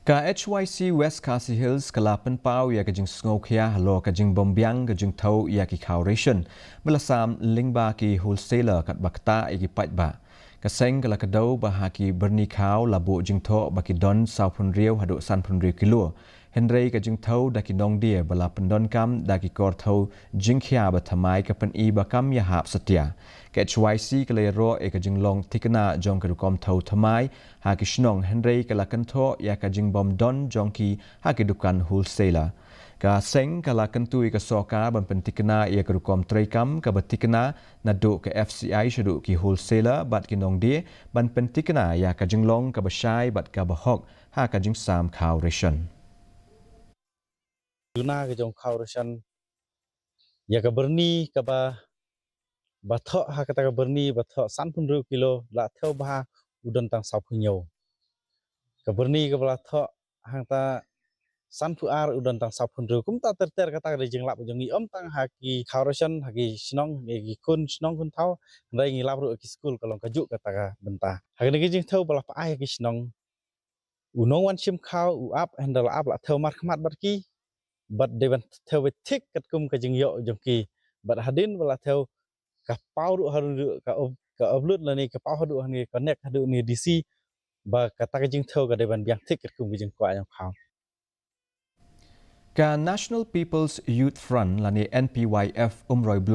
Ka H.Y.C West KHASI Hills kalapan pau ya kajing sngokia halo kajing bombyang kajing tau ya ki Khaw Reshon melasam lingba ki wholesaler kat bakta iki ba kaseng kala kadau bahaki berni Khaw labu jing tho baki don saupun riau hadu sanpun riau kilo Henry kajing tau daki nong dia bala pendon kam daki kor tau jing khia bathamai kapan i bakam ya hap setia H.Y.C kala ro e kajing long tikna jong ka Rukom tau thamai ha ki shnong Henry kala kanto ya kajing bom don jong ki ha ki dukan wholesaler ka seng kala kantui ka soka ban pentikna ya ka Rukom traikam ka batikna na do ka FCI shadu ki wholesaler bat ki nong dia ban pentikna ya kajing long ka bashai bat ka bahok ha kajing sam Khaw Reshon Guna ke jong Khaw Reshon ya ka berni ka bathok ha kata ka berni bathok sanpun riu kilo la theu bah udan tang sau phunyo ka berni ka bala thok hang ta sanpu ar udan tang sau phun riu kum ta ter kata ka jing lap jong ni tang ha ki Khaw Reshon ha ki snong ki kun snong kun thau ndai ngi lap ru ki school ka long ka juk kata ka benta ha ni ki jing theu bala pa ai ki snong unong wan chim Khaw u ap handle ap la theu mar khmat bar ki but they went theu tik kat kum ka jing yo jong ki but hadin bala theu ka pau ru haru ka upload la ni ka pau haru ni connect haru ni DC ba kata ka jing theu ka de ban biang tik kat kum jing kwa yang Khaw ka National People's Youth Front lani NPYF umroi block